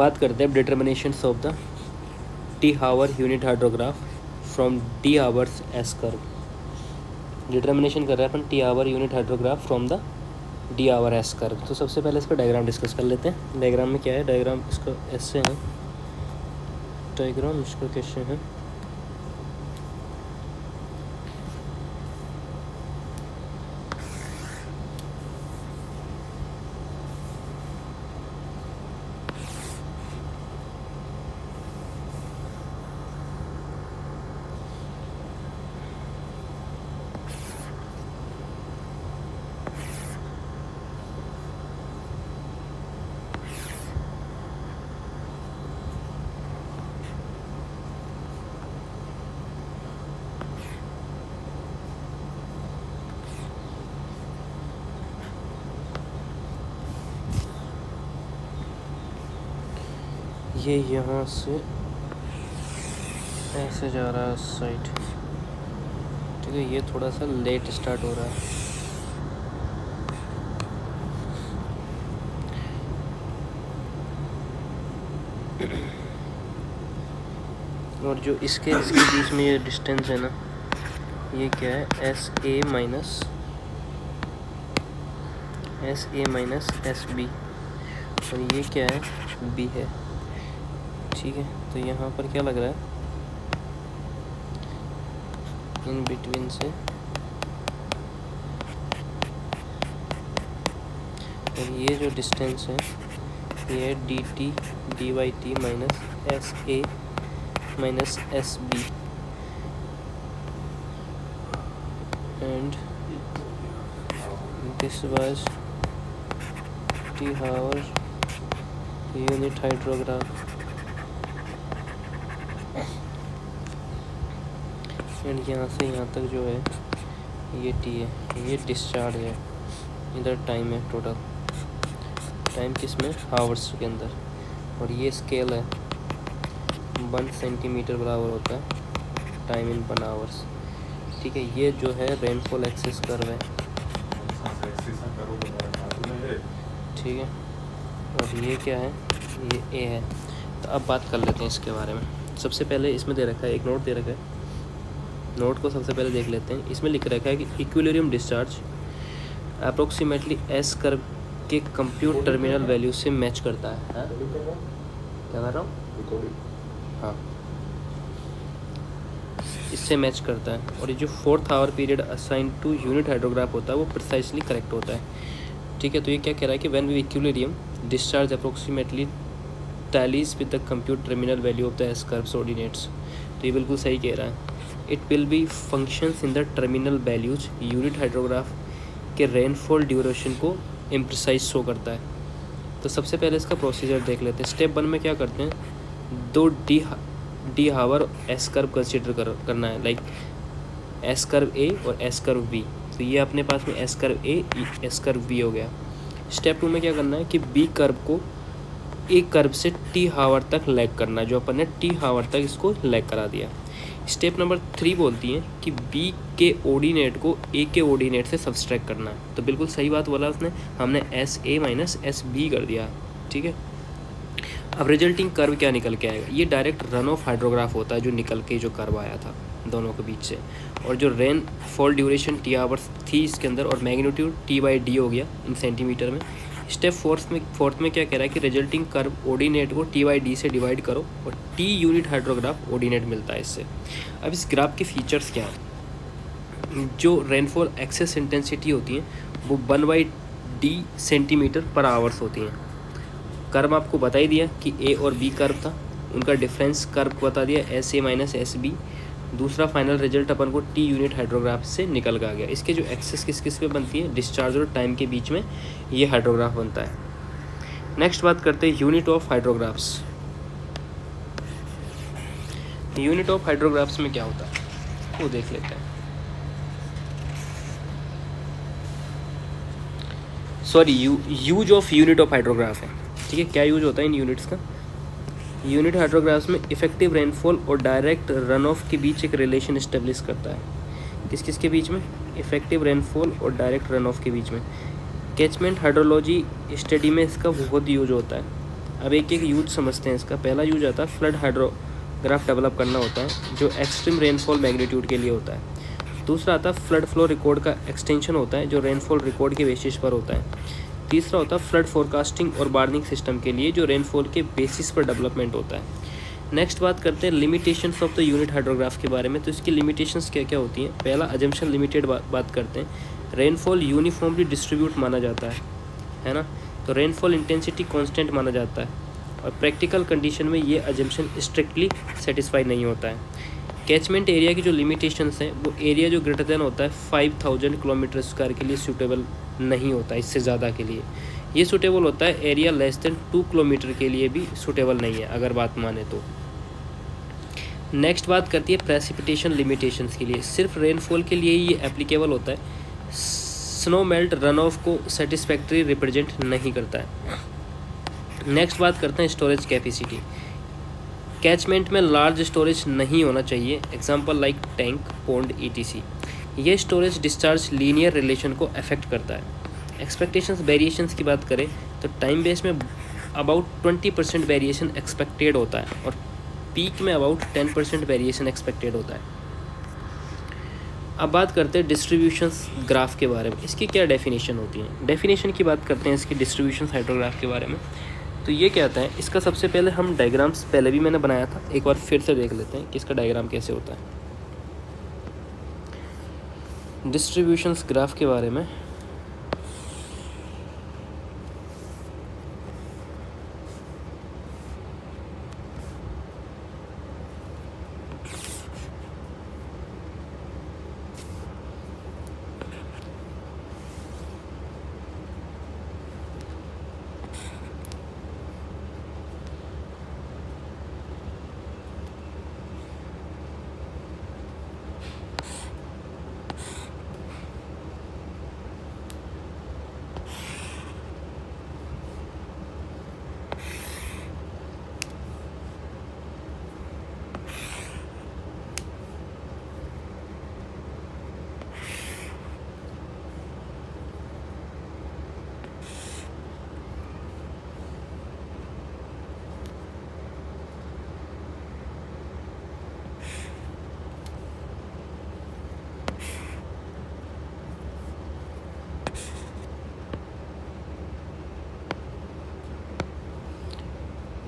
बात करते हैं determinations of the T hour unit hydrograph from D hours S curve. Determination कर रहे हैं अपन T hour unit hydrograph from the D hour S curve. तो सबसे पहले इसका डायग्राम डिस्कस कर लेते हैं। डायग्राम में क्या है, डायग्राम इसका ऐसे है, डायग्राम इसका कैसे है, ये यहाँ से ऐसे जा रहा है साइड, ठीक है। ये थोड़ा सा लेट स्टार्ट हो रहा है, और जो इसके बीच में ये डिस्टेंस है ना, ये क्या है, S A minus S B, और ये क्या है, बी है, ठीक है। तो यहाँ पर क्या लग रहा है, इन बिटवीन से, और ये जो डिस्टेंस है ये है D T D Y T minus S A minus S B, and this was T hour unit hydrograph, and यहाँ से यहाँ तक जो है ये टी है, ये डिस्चार्ज है, इधर टाइम है, टोटल टाइम किस में, हावर्स के अंदर, और ये स्केल है 1 सेंटीमीटर बराबर होता है टाइम इन 1 आवर्स, ठीक है। ये जो है रेनफॉल एक्सिस कर्व है, ठीक है, और ये क्या है, ये ए है। तो अब बात कर लेते हैं इसके बारे में। सबसे पहले इसमें दे रखा है, एक नोट दे रखा है, नोट को सबसे पहले देख लेते हैं। इसमें लिख रखा है कि equilibrium discharge approximately S curve के कंप्यूट टर्मिनल वैल्यू से मैच करता है। क्या कर रहा हूँ, हाँ, इससे मैच करता है, और ये जो 4th hour period assign to unit hydrograph होता है वो प्रिसाइसली करेक्ट होता है, ठीक है। तो ये क्या कह रहा है कि when we equilibrium discharge approximately tallies with the compute terminal value of the S curves ordinates. तो ये बिल्कुल सही कह रहा है। It will be functions in the terminal values, unit hydrograph के रेनफॉल ड्यूरेशन को इम्प्रिसाइज शो करता है। तो सबसे पहले इसका प्रोसीजर देख लेते हैं। स्टेप 1 में क्या करते हैं, 2 डी हावर एस कर्व कंसिडर करना है, लाइक एस कर्व ए और एस कर्व बी। तो ये अपने पास में एस कर्व ए, एस कर्व बी हो गया। स्टेप 2 में क्या करना है कि बी कर्व को ए कर्व से टी हावर तक लैग करना है, जो अपन ने टी हावर तक इसको लैग करा दिया। स्टेप नंबर 3 बोलती है कि बी के ऑर्डिनेट को ए के ऑर्डिनेट से सब्सट्रैक्ट करना है। तो बिल्कुल सही बात बोला उसने, हमने S A minus S B कर दिया, ठीक है। अब रिजल्टिंग कर्व क्या निकल के आएगा, ये डायरेक्ट रन ऑफ हाइड्रोग्राफ होता है जो निकल के जो कर्व आया था दोनों के बीच से, और जो rain fall duration T hours थी इसके अंदर, और मैग्नीट्यूड टी बाई डी हो गया इन सेंटीमीटर में। स्टेप फोर्थ में क्या कह रहा है कि रिजल्टिंग कर्व ऑर्डिनेट को टी बाई डी से डिवाइड करो और टी यूनिट हाइड्रोग्राफ ऑर्डिनेट मिलता है इससे। अब इस ग्राफ के फीचर्स क्या हैं, जो रेनफॉल एक्सेस इंटेंसिटी होती है वो 1/d सेंटीमीटर पर आवर्स होती हैं। कर्व आपको बता ही दिया कि ए और बी कर्व था, उनका डिफरेंस कर्व को बता दिया S A minus S B. दूसरा फाइनल रिजल्ट अपन को टी यूनिट हाइड्रोग्राफ से निकल के आ गया। इसके जो एक्सेस किस किस पे बनती है, डिस्चार्ज और टाइम के बीच में ये हाइड्रोग्राफ बनता है। नेक्स्ट बात करते हैं यूनिट ऑफ हाइड्रोग्राफ्स। यूनिट ऑफ हाइड्रोग्राफ्स में क्या होता है वो देख लेते हैं। Sorry, use of unit of hydrograph है, ठीक है। क्या यूज होता है इन यूनिट्स का, यूनिट हाइड्रोग्राफ्स में इफेक्टिव रेनफॉल और डायरेक्ट रन ऑफ के बीच एक रिलेशन इस्टेब्लिश करता है। किस किस के बीच में, इफेक्टिव रेनफॉल और डायरेक्ट रन ऑफ के बीच में। कैचमेंट हाइड्रोलॉजी स्टडी में इसका बहुत यूज होता है। अब एक एक यूज समझते हैं इसका। पहला यूज आता है फ्लड हाइड्रोग्राफ डेवलप करना होता है, जो एक्सट्रीम रेनफॉल मैग्नीट्यूड के लिए होता है। दूसरा आता है फ्लड फ्लो रिकॉर्ड का एक्सटेंशन होता है, जो रेनफॉल रिकॉर्ड के बेसिस पर होता है। तीसरा होता है फ्लड फोरकास्टिंग और वार्निंग सिस्टम के लिए, जो रेनफॉल के बेसिस पर डेवलपमेंट होता है। नेक्स्ट बात करते हैं limitations of the unit hydrograph के बारे में। तो इसकी लिमिटेशंस क्या क्या होती हैं। पहला अजम्पशन लिमिटेड बात करते हैं। रेनफॉल यूनिफॉर्मली डिस्ट्रीब्यूट माना जाता है ना। तो रेनफॉल इंटेंसिटी कांस्टेंट माना जाता है, और प्रैक्टिकल कंडीशन में ये अजम्पशन स्ट्रिक्टली सेटिस्फाई नहीं होता है। कैचमेंट एरिया की जो लिमिटेशंस हैं, वो एरिया जो ग्रेटर देन होता है 5000 किलोमीटर स्क्वायर के लिए सूटेबल नहीं होता, इससे ज़्यादा के लिए ये सूटेबल होता है। एरिया लेस देन 2 किलोमीटर के लिए भी सूटेबल नहीं है अगर बात माने तो। नेक्स्ट बात करती है प्रेसिपिटेशन लिमिटेशंस के लिए। सिर्फ रेनफॉल के लिए ही ये एप्लीकेबल होता है, स्नो मेल्ट रन ऑफ को सेटिस्फैक्ट्री रिप्रेजेंट नहीं करता है। नेक्स्ट बात करते हैं स्टोरेज कैपेसिटी। कैचमेंट में लार्ज स्टोरेज नहीं होना चाहिए, example like tank, pond, etc. ये स्टोरेज डिस्चार्ज लीनियर रिलेशन को अफेक्ट करता है। एक्सपेक्टेशंस वेरिएशंस की बात करें तो टाइम बेस में अबाउट 20% वेरिएशन एक्सपेक्टेड होता है, और पीक में अबाउट 10% वेरिएशन एक्सपेक्टेड होता है। अब बात करते हैं डिस्ट्रीब्यूशंस ग्राफ के बारे में। इसकी क्या डेफिनेशन होती है। डेफिनेशन की बात करते हैं इसकी डिस्ट्रीब्यूशन हाइड्रोग्राफ के बारे में। तो ये क्या आता है, इसका सबसे पहले हम डायग्राम्स पहले भी मैंने बनाया था, एक बार फिर से देख लेते हैं कि इसका डायग्राम कैसे होता है डिस्ट्रीब्यूशंस ग्राफ के बारे में।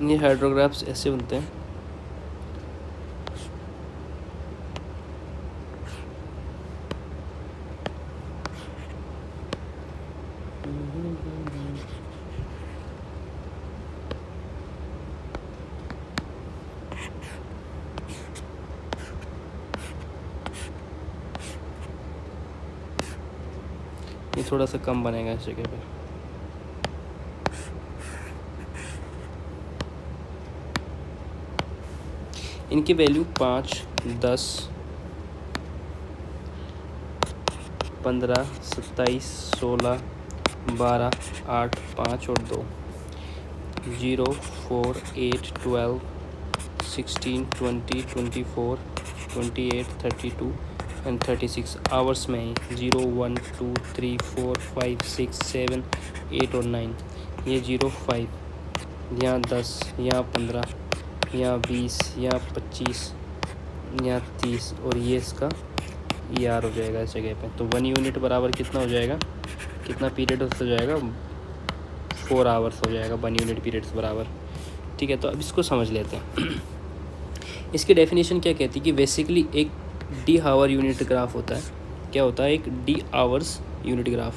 ये हाइड्रोग्राफ्स ऐसे बनते हैं। ये थोड़ा सा कम बनेगा इस जगह पे। इनकी वैल्यू 5, 10, 15, 27, 16, 12, 8, 5 और 2, 0, 4, 8, 12, 16, 20, 24, 28, 32 एंड 36 आवर्स में ही 0, 1, 2, 3, 4, 5, 6, 7, 8 और 9। ये 0, 5, यहाँ 10, यहाँ 15, यहाँ 20, यहाँ 25, यहाँ 30 और ये इसका ER हो जाएगा इस जगह पे। तो 1 यूनिट बराबर कितना हो जाएगा, कितना पीरियड हो जाएगा, 4 आवर्स हो जाएगा 1 यूनिट पीरियड्स बराबर। ठीक है, तो अब इसको समझ लेते हैं। इसकी डेफिनेशन क्या कहती है कि बेसिकली एक डी आवर यूनिट ग्राफ होता है। क्या होता है, एक D hours unit graph.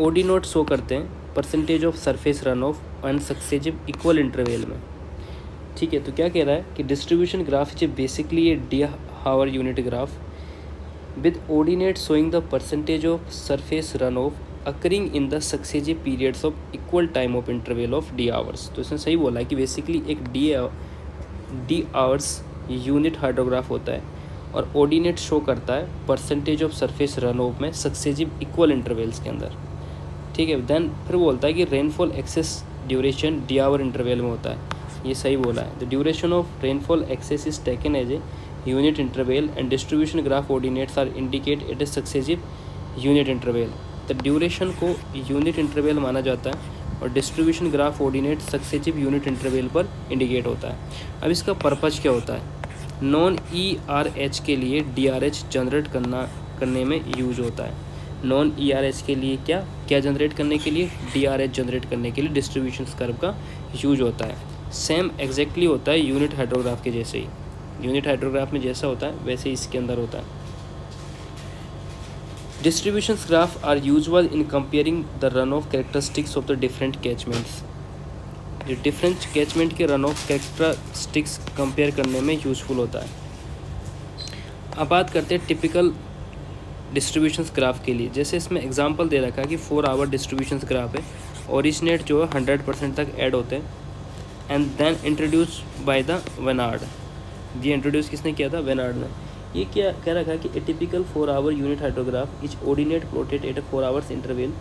OD note show करते हैं percentage of surface run off on successive equal interval में। ठीक है, तो क्या कह रहा है कि distribution graph is basically a D hour unit graph with ordinate showing the percentage of surface run off occurring in the successive periods of equal time of interval of D hours. तो इसने सही बोला है कि basically एक D hours unit hydrograph होता है और ऑर्डिनेट शो करता है percentage of surface run off में सक्सेसिव इक्वल इंटरवल्स के अंदर। ठीक है, देन फिर बोलता है कि rainfall excess duration D hour interval में होता है। ये सही बोला है। The duration of rainfall excess is taken as a unit interval and distribution graph ordinates are indicate at a successive unit interval. The duration को यूनिट इंटरवल माना जाता है और distribution graph ordinate successive unit interval पर indicate होता है। अब इसका पर्पज़ क्या होता है? नॉन ERH के लिए DRH जनरेट करने में यूज होता है। नॉन ERH के लिए क्या जनरेट करने के लिए? DRH जनरेट करने के लिए डिस्ट्रीब्यूशन कर्व का यूज होता है। सेम एग्जैक्टली होता है यूनिट हाइड्रोग्राफ के जैसे ही। यूनिट हाइड्रोग्राफ में जैसा होता है वैसे ही इसके अंदर होता है। Distributions graph are useful in comparing the runoff characteristics of the different catchments. जो डिफरेंट कैचमेंट के रन ऑफ कैरेक्टरिस्टिक्स कंपेयर करने में यूज़फुल होता है। अब बात करते हैं टिपिकल डिस्ट्रीब्यूशंस ग्राफ के लिए। जैसे इसमें एग्जांपल दे रखा है कि 4 आवर डिस्ट्रीब्यूशंस ग्राफ है। ओरिजिनेट जो है 100% तक ऐड होते हैं and then introduce by the वेनार्ड। ये इंट्रोड्यूस किसने किया था? वेनार्ड ने। ये क्या कह रखा है कि a typical 4 hour unit hydrograph is ordinate plotted at 4 hours interval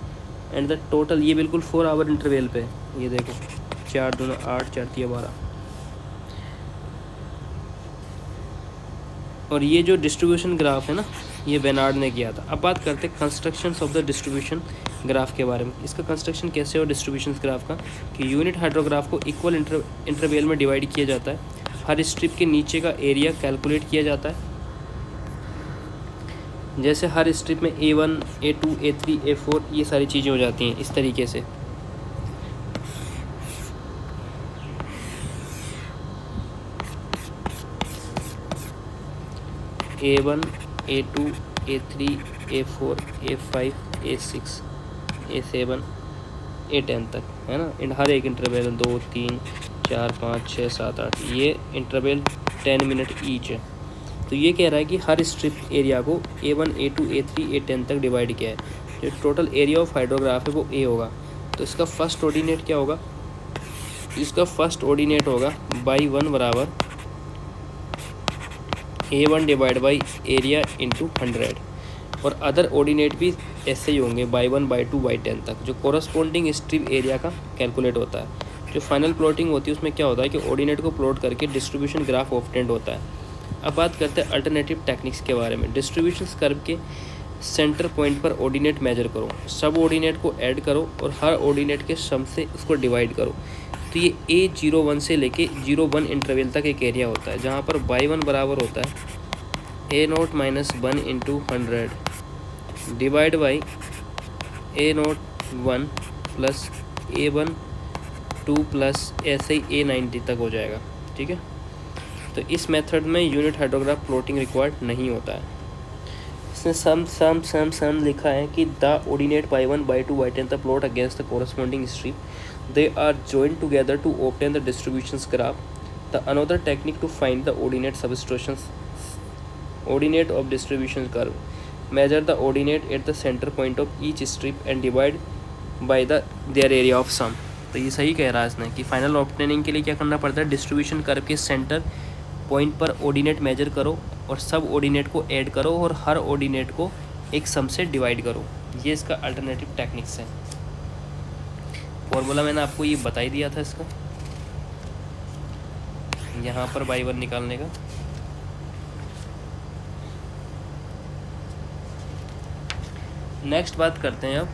and the total, ये बिल्कुल 4 आवर इंटरवल पे। ये देखो 4 दूना 8, 4 तिया 12। और ये जो डिस्ट्रीब्यूशन ग्राफ है ना, ये वेनार्ड ने किया था। अब बात करते हैं constructions of the distribution graph के बारे में। इसका कंस्ट्रक्शन कैसे हो डिस्ट्रीब्यूशन ग्राफ का? कि यूनिट हाइड्रोग्राफ को इक्वल इंटरवल में डिवाइड किया जाता है। हर स्ट्रिप के नीचे का एरिया कैलकुलेट किया जाता है। जैसे हर स्ट्रिप में A1, A2, A3, A4 ये सारी चीज़ें हो जाती हैं इस तरीके से। A1, A2, A3, A4, A5, A6, A7, A10 तक है ना। इन हर एक इंटरवल 2, 3, 4, 5, 6, 7, 8 ये इंटरवल 10 मिनट ईच है। तो ये कह रहा है कि हर स्ट्रिप एरिया को A1, A2, A3, A10 तक डिवाइड किया है। जो टोटल एरिया ऑफ हाइड्रोग्राफ है वो A होगा। तो इसका फर्स्ट ऑर्डिनेट क्या होगा? इसका फर्स्ट ऑर्डिनेट होगा बाई 1 बराबर A1 divide by area into 100। और अदर ऑर्डिनेट भी ऐसे ही होंगे बाई 1, बाई 2, बाई 10 तक, जो कोरस्पॉन्डिंग स्ट्रिप एरिया का कैलकुलेट होता है। जो फाइनल प्लॉटिंग होती है उसमें क्या होता है कि ऑर्डिनेट को प्लॉट करके डिस्ट्रीब्यूशन ग्राफ ऑब्टेंड होता है। अब बात करते हैं अल्टरनेटिव टेक्निक्स के बारे में। डिस्ट्रीब्यूशन कर्व के सेंटर पॉइंट पर ऑर्डिनेट मेजर करो, सब ऑर्डिनेट को ऐड करो और हर ऑर्डिनेट के सम से उसको डिवाइड करो। तो ये A01 से लेके 01 इंटरवल तक एक एरिया होता है, जहाँ पर y1 बराबर होता है A0 minus 1 into 100 divide by A0 1 plus A1 2 plus ऐसे ही A90 तक हो जाएगा। ठीक है, तो इस मेथड में यूनिट हाइड्रोग्राफ प्लॉटिंग रिक्वायर्ड नहीं होता है। इसने सम लिखा है कि the ordinate by 1, by 2, by 10 the plot against the corresponding strip, they are joined together to obtain the distributions graph. The another technique to find the ordinate substitutions, ordinate of distribution curve, measure the ordinate at the center point of each strip and divide by their area of sum. तो ये सही कह रहा है इसने कि final obtaining के लिए क्या करना पड़ता है? डिस्ट्रीब्यूशन कर्व के सेंटर पॉइंट पर ऑर्डिनेट मेजर करो और सब ऑर्डिनेट को ऐड करो और हर ऑर्डिनेट को एक सम से डिवाइड करो। ये इसका अल्टरनेटिव टेक्निक्स है। फॉर्मूला मैंने आपको ये बता ही दिया था इसका, यहाँ पर बाई 1 निकालने का। नेक्स्ट बात करते हैं अब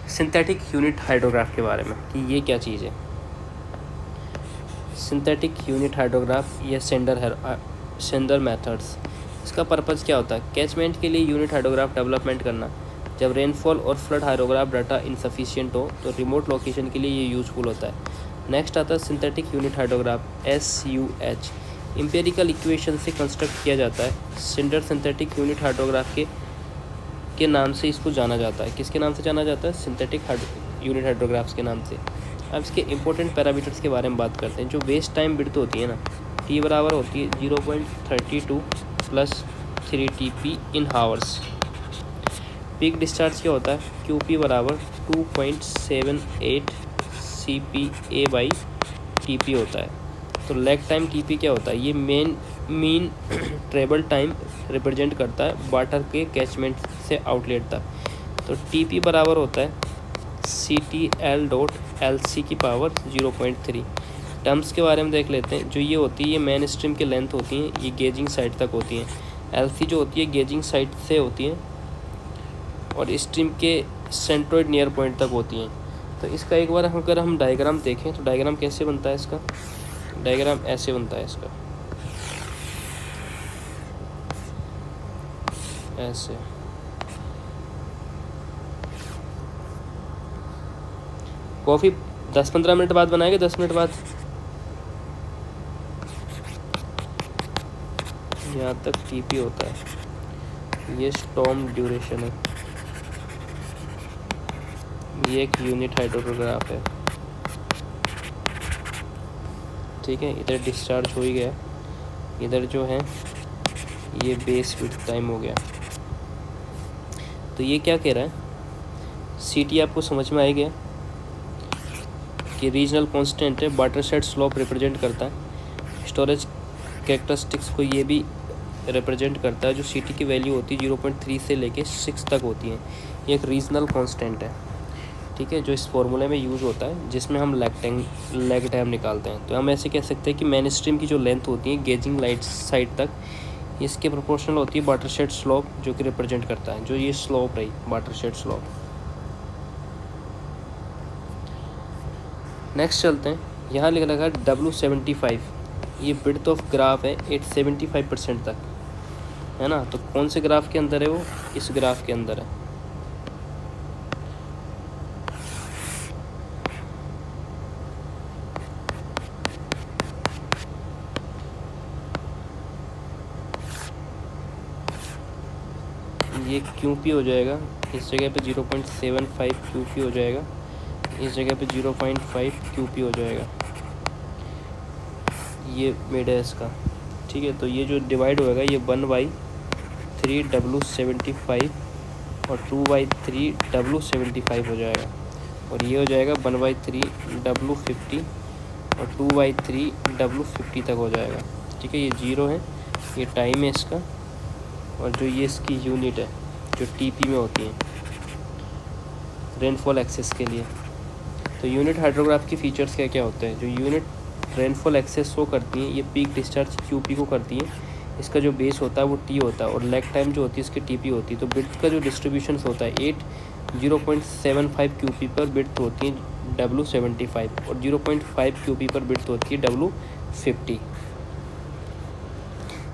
सिंथेटिक यूनिट हाइड्रोग्राफ के बारे में कि ये क्या चीज़ है। सिंथेटिक यूनिट हाइड्रोग्राफ या सेंडर मेथड्स, इसका पर्पज़ क्या होता है? कैचमेंट के लिए यूनिट हाइड्रोग्राफ डेवलपमेंट करना। जब रेनफॉल और फ्लड हाइड्रोग्राफ डाटा इनसफिशिएंट हो तो रिमोट लोकेशन के लिए ये यूज़फुल होता है। नेक्स्ट आता है synthetic unit hydrograph SUH, empirical equation से कंस्ट्रक्ट किया जाता है। सेंडर सिंथेटिक यूनिट हाइड्रोग्राफ के नाम से इसको जाना जाता है। किसके नाम से जाना जाता है? सिंथेटिक यूनिट हाइड्रोग्राफ्स के नाम से। अब इसके इंपॉर्टेंट पैरामीटर्स के बारे में बात करते हैं। जो वेस्ट टाइम विड्थ होती है ना, T बराबर होती है 0.32 प्लस 3 TP इन हावर्स। पीक डिस्चार्ज क्या होता है? QP बराबर 2.78 CPA बाई TP होता है। तो लैग टाइम TP क्या होता है? ये मीन ट्रेवल टाइम रिप्रेजेंट करता है वाटर के कैचमेंट से आउटलेट तक। तो TP बराबर होता है CTL.LC की पावर 0.3। टर्म्स के बारे में देख लेते हैं। जो ये होती है ये मेन स्ट्रीम की लेंथ होती है, ये गेजिंग साइट तक होती हैं। LC जो होती है गेजिंग साइट से होती है और स्ट्रीम के सेंट्रोइड नियर पॉइंट तक होती हैं। तो तो इसका एक बार अगर हम डायग्राम देखें तो डायग्राम कैसे बनता है इसका, डायग्राम ऐसे बनता है इसका, ऐसे। कॉफ़ी 10-15 मिनट बाद बनाएंगे, 10 मिनट बाद। यहाँ तक टीपी होता है, ये स्टॉर्म ड्यूरेशन है, ये एक यूनिट हाइड्रोग्राफ है, ठीक है। इधर डिस्चार्ज हो ही गया, इधर जो है ये बेस विड्थ टाइम हो गया। तो ये क्या कह रहा है, सीटी आपको समझ में आ गया कि रीजनल कांस्टेंट है, वाटरशेड स्लोप रिप्रेजेंट करता है, स्टोरेज कैरेक्टरिस्टिक्स को ये भी रिप्रेजेंट करता है। जो सीटी की वैल्यू होती है 0.3 से लेके 6 तक होती है, ये एक रीजनल कांस्टेंट है, ठीक है, जो इस फॉर्मूले में यूज़ होता है, जिसमें हम लैग टाइम निकालते हैं। तो हम ऐसे कह सकते हैं कि मेन स्ट्रीम की जो लेंथ होती है गेजिंग लाइट साइड तक, इसके प्रोपोर्शनल होती है वाटरशेड स्लोप, जो कि रिप्रेजेंट करता है, जो ये स्लोप रही वाटरशेड स्लोप। नेक्स्ट चलते हैं, यहाँ लिखा लगा W75, ये विड्थ ऑफ ग्राफ है 875% तक, है ना। तो कौन से ग्राफ के अंदर है वो, इस ग्राफ के अंदर है। ये QP हो जाएगा, इस जगह पे 0.75 QP हो जाएगा, इस जगह पे 0.5 QP हो जाएगा, ये मिड है इसका, ठीक है। तो ये जो डिवाइड होएगा ये 1/3 W75 और 2/3 W75 हो जाएगा, और ये हो जाएगा 1/3 W50 और 2/3 W50 तक हो जाएगा, ठीक है। ये 0 है, ये टाइम है इसका, और जो ये इसकी यूनिट है जो TP में होती है रेनफॉल एक्सेस के लिए। तो यूनिट हाइड्रोग्राफ की फ़ीचर्स क्या क्या होते हैं। जो यूनिट रेनफॉल एक्सेस शो करती हैं, ये पीक डिस्चार्ज QP को करती है, इसका जो बेस होता है वो T होता है, और लैग टाइम जो होती है इसकी TP होती है। तो बिट्स का जो डिस्ट्रीब्यूशन होता है 0.75 QP पर बिट्स होती है W75, और 0.5 QP पर बिट्स होती है W50।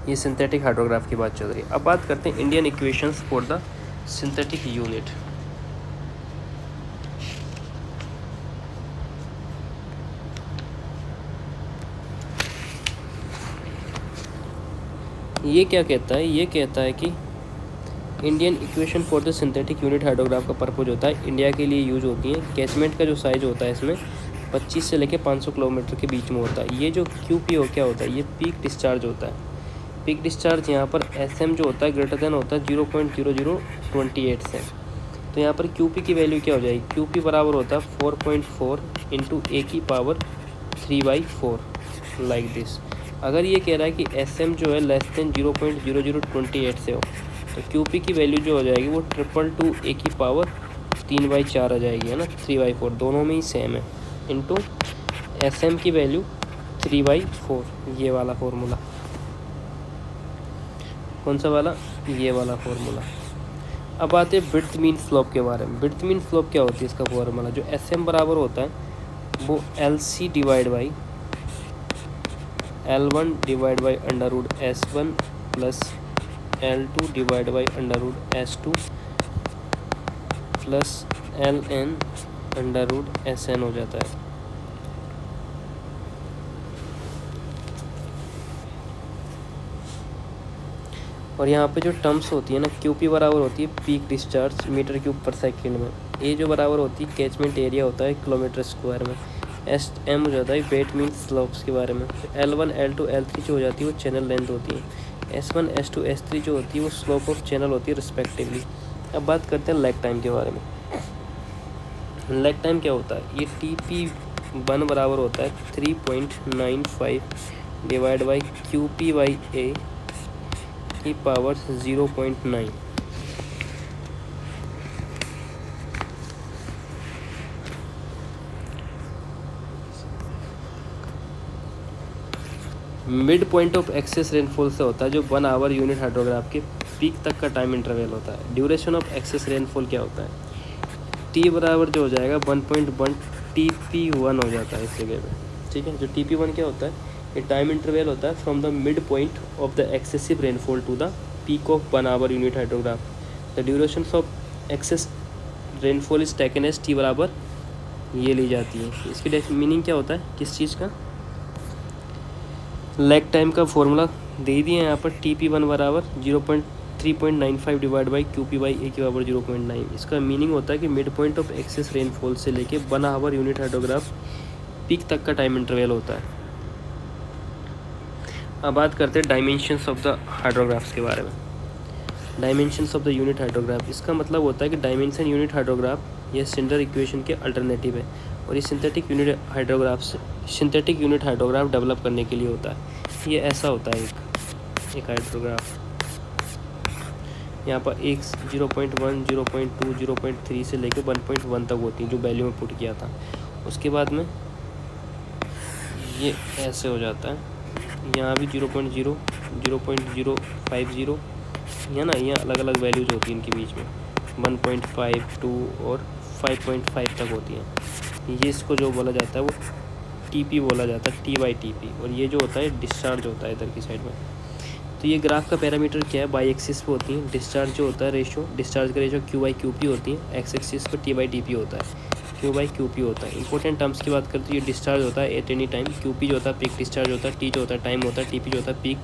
ये सिंथेटिक हाइड्रोग्राफ की बात चल रही है। अब बात करते हैं Indian equations for the synthetic unit. ये क्या कहता है, ये कहता है कि Indian equation for the synthetic unit hydrograph का पर्पज होता है, इंडिया के लिए यूज होती है। कैचमेंट का जो साइज होता है इसमें 25 से लेकर 500 किलोमीटर के बीच में होता है। ये जो QP हो क्या होता है, ये पीक डिस्चार्ज होता है। पीक डिस्चार्ज यहाँ पर SM जो होता है ग्रेटर देन होता है 0.0028 से। तो यहाँ पर QP की वैल्यू क्या हो जाएगी, QP बराबर होता है 4.4 × A⁴ लाइक दिस। अगर ये कह रहा है कि SM जो है लेस देन 0.0028 से हो, तो QP की वैल्यू जो हो जाएगी वो 222 A⁴ आ जाएगी, है ना, 3/4, दोनों में ही सेम है, इंटू SM की वैल्यू 3/4, ये वाला फॉर्मूला। कौन सा वाला, ये वाला फॉर्मूला। अब आते हैं ब्रिड्थ मीन स्लोप के बारे में। ब्रिड्थ मीन स्लोप क्या होती है, इसका फॉर्मूला जो SM बराबर होता है वो LC divide by L1 divide by √S1 plus L2 divide by √S2 plus LN √SN हो जाता है। और यहाँ पे जो टर्म्स होती है ना, QP बराबर होती है पीक डिस्चार्ज मीटर क्यूब पर सेकंड में, A जो बराबर होती है कैचमेंट एरिया होता है किलोमीटर स्क्वायर में, SM हो जाता है वेट मीन स्लोप्स के बारे में, L1 L2 L3 जो हो जाती है वो चैनल लेंथ होती है, S1 S2 S3 जो होती है वो स्लोप ऑफ चैनल होती है रिस्पेक्टिवली। अब बात करते हैं लैग टाइम के बारे में। लैग टाइम क्या होता है, ये TP1 बराबर होता है 3.95 divide by QP by A की power 0.9। Mid point of excess rainfall से होता है जो 1 आवर यूनिट हाइड्रोग्राफ के पीक तक का टाइम इंटरवल होता है। ड्यूरेशन ऑफ एक्सेस रेनफॉल क्या होता है, टी बराबर जो हो जाएगा 1.1 TP1 हो जाता है इस जगह पे, ठीक है। जो TP1 क्या होता है, ये टाइम इंटरवल होता है from the mid point of the excessive rainfall to the peak of 1 hour unit hydrograph. The duration of excess rainfall is taken as T बराबर ये ली जाती है। इसकी मीनिंग क्या होता है, किस चीज़ का, लैग टाइम का फॉर्मूला दे दिए यहाँ पर, TP1 बराबर 3.95 divide by QP by A के बराबर 0.9। इसका मीनिंग होता है कि mid point of excess rainfall से लेके 1 आवर यूनिट हाइड्रोग्राफ पीक तक का टाइम इंटरवल होता है। अब बात करते हैं डायमेंशंस ऑफ द हाइड्रोग्राफ्स के बारे में। Dimensions of the unit hydrograph, इसका मतलब होता है कि डायमेंशन यूनिट हाइड्रोग्राफ ये सिंडर इक्वेशन के अल्टरनेटिव है, और ये सिंथेटिक यूनिट हाइड्रोग्राफ डेवलप करने के लिए होता है। ये ऐसा होता है एक हाइड्रोग्राफ, यहाँ पर एक 0.1, 0.2, 0.3 से लेकर 1.1 तक होती है जो वैल्यू में पुट किया था। उसके बाद में ये ऐसे हो जाता है, यहाँ भी 0.0, 0.050 या ना, ये अलग अलग वैल्यूज होती हैं इनके बीच में, 1.5, 2 और 5.5 तक होती हैं। ये इसको जो बोला जाता है वो TP बोला जाता है, T/TP, और ये जो होता है डिस्चार्ज होता है इधर की साइड में। तो ये ग्राफ का पैरामीटर क्या है, बाई एक्सिस पे होती है डिस्चार्ज जो होता है रेशो, डिस्चार्ज का रेशो Q/QP होती है, एक्स एक्सिस पर T/TP होता है, Q/QP होता है। इंपॉर्टेंट टर्म्स की बात करते हैं, ये डिस्चार्ज होता है एट एनी टाइम, QP जो होता है पीक डिस्चार्ज होता है, T जो होता है टाइम होता है, TP जो होता है पीक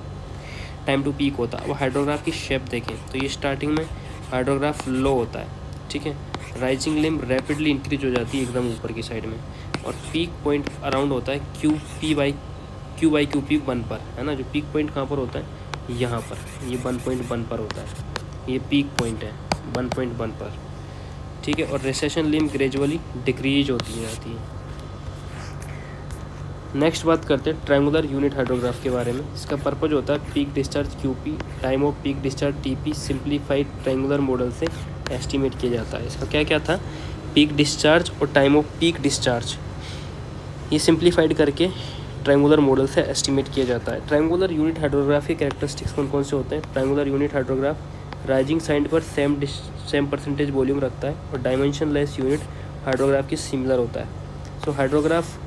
टाइम टू पीक होता है। अब हाइड्रोग्राफ की शेप देखें तो ये स्टार्टिंग में हाइड्रोग्राफ लो होता है, ठीक है, राइजिंग लिम्ब रैपिडली इंक्रीज हो जाती है एकदम ऊपर की साइड में, और पीक पॉइंट अराउंड होता है Q/QP 1 पर, है ना। जो पीक पॉइंट कहाँ पर होता है, यहाँ पर, ये 1.1 पर होता है, ये पीक पॉइंट है 1.1 पर, ठीक है। और रिसेशन लिम्ब ग्रेजुअली डिक्रीज होती जाती है। नेक्स्ट बात करते हैं ट्रायंगुलर यूनिट हाइड्रोग्राफ के बारे में। इसका पर्पज होता है peak discharge QP, time off peak discharge TP simplified triangular model से एस्टिमेट किया जाता है। इसका क्या क्या था, पीक डिस्चार्ज और टाइम ऑफ पीक डिस्चार्ज, ये सिंप्लीफाइड करके ट्रायंगुलर मॉडल से एस्टिमेट किया जाता है। ट्रायंगुलर यूनिट हाइड्रोग्राफ के कैरेक्टरिस्टिक्स कौन कौन से होते हैं, triangular unit hydrograph rising side पर सेम परसेंटेज वॉल्यूम रखता है, और डायमेंशन लेस यूनिट हाइड्रोग्राफ की सिमिलर होता है। सो हाइड्रोग्राफ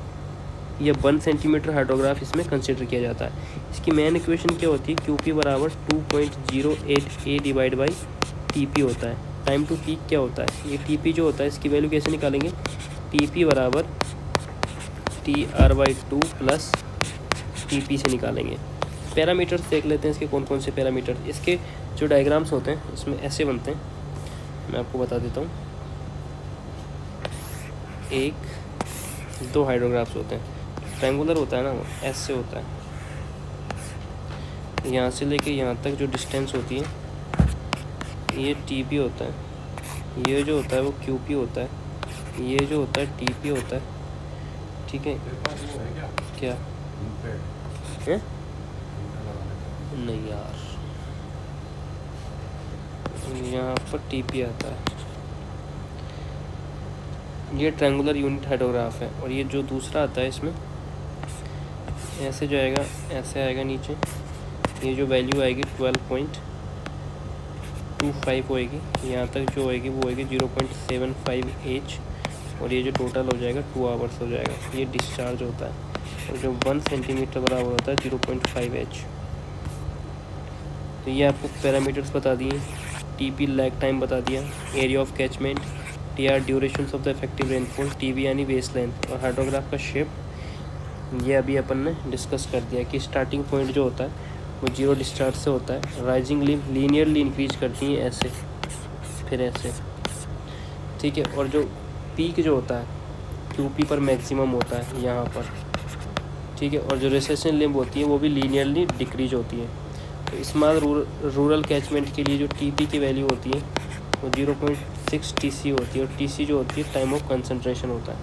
या 1 सेंटीमीटर हाइड्रोग्राफ इसमें कंसिडर किया जाता है। इसकी मेन इक्वेशन क्या होती है, QP बराबर 2.08A डिवाइड बाई TP होता है। टाइम टू पीक क्या होता है, ये TP जो होता है इसकी वैल्यू कैसे निकालेंगे, TP बराबर TR/2 प्लस TP से निकालेंगे। पैरामीटर्स देख लेते हैं इसके कौन कौन से पैरामीटर। इसके जो डायग्राम्स होते हैं इसमें ऐसे बनते हैं, मैं आपको बता देता हूँ। 1, 2 हाइड्रोग्राफ्स होते हैं, ट्रायंगुलर होता है ना वो ऐसे होता है, यहाँ से लेके यहाँ तक जो डिस्टेंस होती है ये TP होता है, ये जो होता है वो QP होता है, ये जो होता है TP होता है, ठीक है। क्या है, नहीं यार, यहाँ पर TP आता है। ये ट्रायंगुलर यूनिट हाइड्रोग्राफ है, और ये जो दूसरा आता है इसमें ऐसे जो आएगा, ऐसे आएगा नीचे, ये जो वैल्यू आएगी 12.25 होएगी, यहाँ तक जो होएगी वो होएगी 0.75H, और ये जो टोटल हो जाएगा 2 आवर्स हो जाएगा। ये डिस्चार्ज होता है, और जो 1 सेंटीमीटर बराबर होता है 0.5H। तो ये आपको पैरामीटर्स बता दिए, TP लैग टाइम बता दिया, area of catchment, TR duration of the effective rainfall, TB यानी बेस लेंथ, और हाइड्रोग्राफ का शेप ये अभी अपन ने डिस्कस कर दिया कि स्टार्टिंग पॉइंट जो होता है वो 0 डिस्चार्ज से होता है, राइजिंग लिम्ब लीनियरली इंक्रीज करती हैं ऐसे, फिर ऐसे, ठीक है। और जो पीक जो होता है QP पर मैक्सिमम होता है यहाँ पर, ठीक है। और जो रिसेशन लिम्ब होती है वो भी लीनियरली डिक्रीज होती है। तो स्मॉल रूरल कैचमेंट के लिए जो TP की वैल्यू होती है वो 0.6 TC होती है, और TC जो होती है टाइम ऑफ कंसंट्रेशन होता है।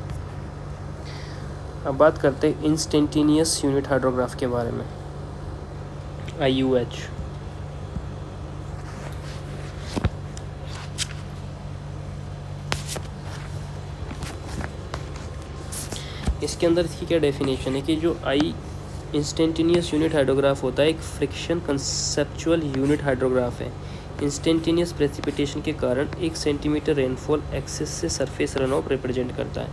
अब बात करते हैं इंस्टेंटेनियस यूनिट हाइड्रोग्राफ के बारे में, IUH। इसके अंदर इसकी क्या डेफिनेशन है कि जो इंस्टेंटेनियस यूनिट हाइड्रोग्राफ होता है एक फ्रिक्शन कंसेप्चुअल यूनिट हाइड्रोग्राफ है। इंस्टेंटेनियस प्रेसिपिटेशन के कारण 1 सेंटीमीटर रेनफॉल एक्सेस से सरफेस रन ऑफ रिप्रेजेंट करता है।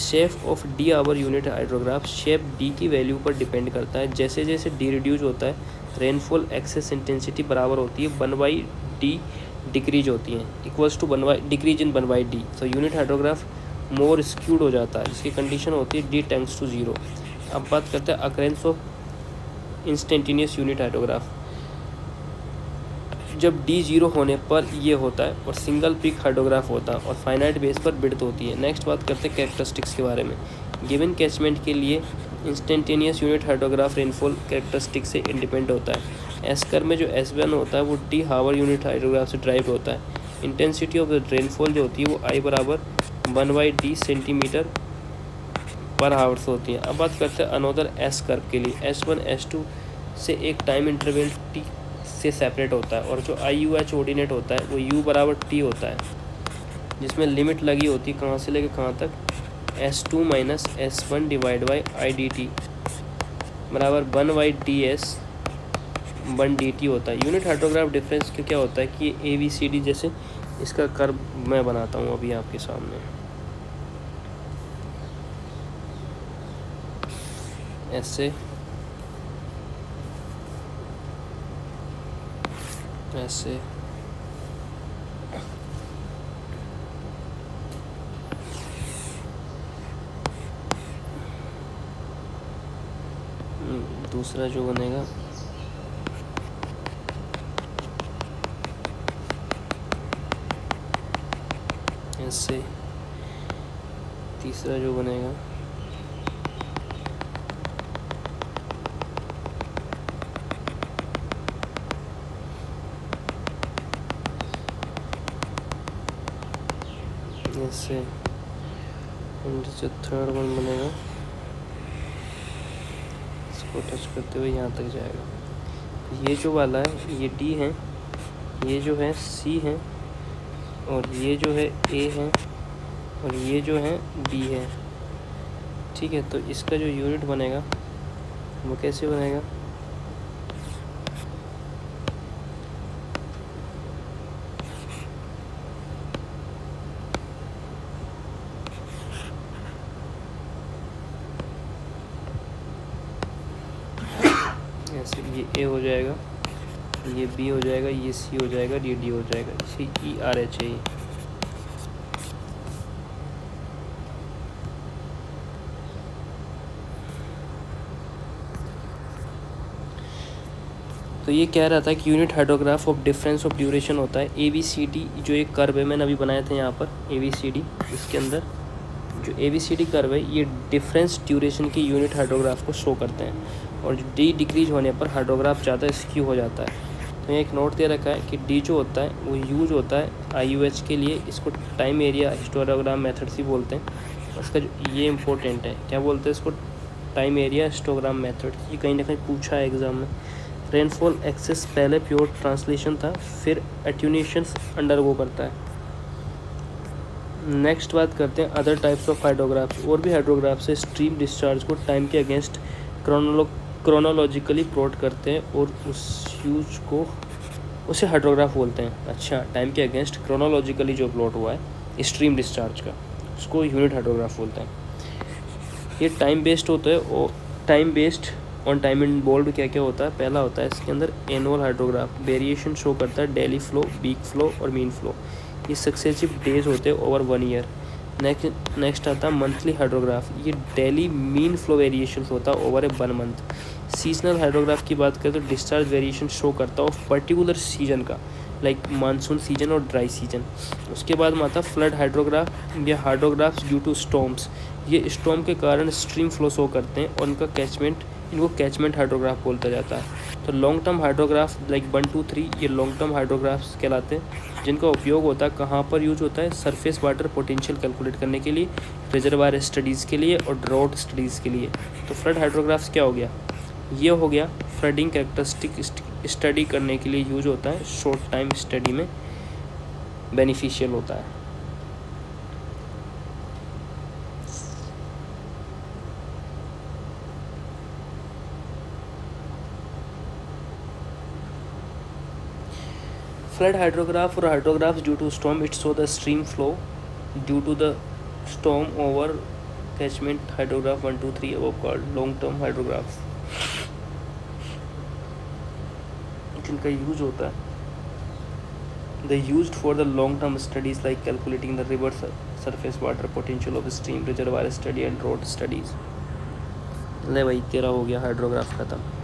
Shape of D hour unit hydrograph shape D की वैल्यू पर डिपेंड करता है। जैसे जैसे डी रिड्यूज होता है रेनफॉल एक्सेस इंटेंसिटी बराबर होती है 1/d डिक्रीज होती है equals to decrease in 1/d। तो यूनिट हाइड्रोग्राफ मोर स्क्यूड हो जाता है जिसकी कंडीशन होती है d टेंड्स टू 0। अब बात करते हैं occurrence of instantaneous unit hydrograph. जब d 0 होने पर ये होता है और सिंगल पीक हाइड्रोग्राफ होता है और फाइनाइट बेस पर बिड्थ होती है। नेक्स्ट बात करते हैं कैरेक्टरिस्टिक्स के बारे में। गिवन कैचमेंट के लिए instantaneous unit hydrograph rainfall characteristic से इंडिपेंडेंट होता है। एस कर्व में जो S1 होता है वो डी हावर यूनिट हाइड्रोग्राफ से ड्राइव होता है। इंटेंसिटी ऑफ द रेनफॉल जो होती है वो I बराबर 1/d सेंटीमीटर पर आवर्स होती है। अब बात करते हैं अनोदर एस कर्व के लिए। S1 S2 से एक टाइम इंटरवल t से सेपरेट होता है और जो IUH ऑर्डिनेट होता है वो U बराबर t होता है जिसमें लिमिट लगी होती है कहाँ से लेकर कहाँ तक S2 minus S1 divide by IDT बराबर 1/ds 1dt होता है। यूनिट हाइड्रोग्राफ डिफरेंस क्या होता है कि ABCD जैसे इसका कर्व मैं बनाता हूँ अभी आपके सामने। ऐसे ऐसे दूसरा जो बनेगा ऐसे, तीसरा जो बनेगा ऐसे, जो थर्ड वन बनेगा इसको टच करते हुए यहाँ तक जाएगा। ये जो वाला है ये D है, ये जो है C है और ये जो है A है और ये जो है B है। ठीक है, तो इसका जो यूनिट बनेगा वो कैसे बनेगा, ऐसे ये A हो जाएगा, ये B हो जाएगा, ये C हो जाएगा, ये D हो जाएगा। CERH है ये। तो ये कह रहा था कि unit hydrograph of difference of duration होता है ABCD। जो एक कर्व है मैंने अभी बनाया था यहाँ पर ABCD, इसके अंदर जो ABCD कर्व है ये डिफरेंस ड्यूरेशन की यूनिट हाइड्रोग्राफ को शो करते हैं और जो D डिक्रीज होने पर हाइड्रोग्राफ ज़्यादा स्क्यू हो जाता है। तो एक नोट दे रखा है कि D जो होता है वो यूज होता है IUH के लिए, इसको टाइम एरिया हिस्टोग्राम मेथड से बोलते हैं। उसका जो ये इम्पोर्टेंट है, क्या बोलते हैं इसको, टाइम एरिया हिस्टोग्राम मेथड। ये कहीं ना कहीं पूछा है एग्ज़ाम में। रेनफॉल एक्सेस पहले प्योर ट्रांसलेशन था, फिर एट्यूनेशन अंडरगो करता है। नेक्स्ट बात करते हैं अदर टाइप्स ऑफ हाइड्रोग्राफ्स। और भी हाइड्रोग्राफ्स से स्ट्रीम डिस्चार्ज को टाइम के अगेंस्ट क्रोनोलॉजिकली प्लॉट करते हैं और उस यूज को उसे हाइड्रोग्राफ बोलते हैं। अच्छा, टाइम के अगेंस्ट क्रोनोलॉजिकली जो प्लॉट हुआ है स्ट्रीम डिस्चार्ज का, उसको यूनिट हाइड्रोग्राफ बोलते हैं। ये टाइम बेस्ड होता है और time based on time in bold क्या क्या होता है। पहला होता है इसके अंदर एनुअल हाइड्रोग्राफ, वेरिएशन शो करता है डेली फ्लो, वीक फ्लो और मीन फ्लो। ये सक्सेसिव डेज होते हैं ओवर 1 ईयर। नेक्स्ट आता है मंथली हाइड्रोग्राफ, ये डेली मीन फ्लो वेरिएशन होता है ओवर 1 मंथ। सीजनल हाइड्रोग्राफ की बात करें तो डिस्चार्ज वेरिएशन शो करता है पर्टिकुलर सीजन का, लाइक मानसून सीजन और ड्राई सीजन। उसके बाद में आता है फ्लड हाइड्रोग्राफ या हाइड्रोग्राफ्स ड्यू टू स्टॉर्म्स। ये स्टॉर्म के कारण स्ट्रीम फ्लो शो करते हैं और इनको कैचमेंट हाइड्रोग्राफ बोलता जाता है। तो लॉन्ग टर्म हाइड्रोग्राफ लाइक 1, 2, 3 ये लॉन्ग टर्म हाइड्रोग्राफ्स कहलाते हैं, जिनका उपयोग होता है कहाँ पर यूज होता है, सरफेस वाटर पोटेंशियल कैलकुलेट करने के लिए, रिजर्वायर स्टडीज़ के लिए और ड्रॉट स्टडीज़ के लिए। तो फ्लड हाइड्रोग्राफ्स क्या हो गया, ये हो गया फ्लडिंग कैरेक्टरिस्टिक स्टडी करने के लिए यूज होता है, शॉर्ट टाइम स्टडी में बेनिफिशियल होता है। flood hydrograph or hydrographs due to storm, it show the stream flow due to the storm over catchment. Hydrograph 1, 2, 3 above called long term hydrographs, जिनका use होता है they used for the long term studies like calculating the river surface water potential of stream, reservoir study and road studies. ले भाई तेरा हो गया hydrograph खत्म.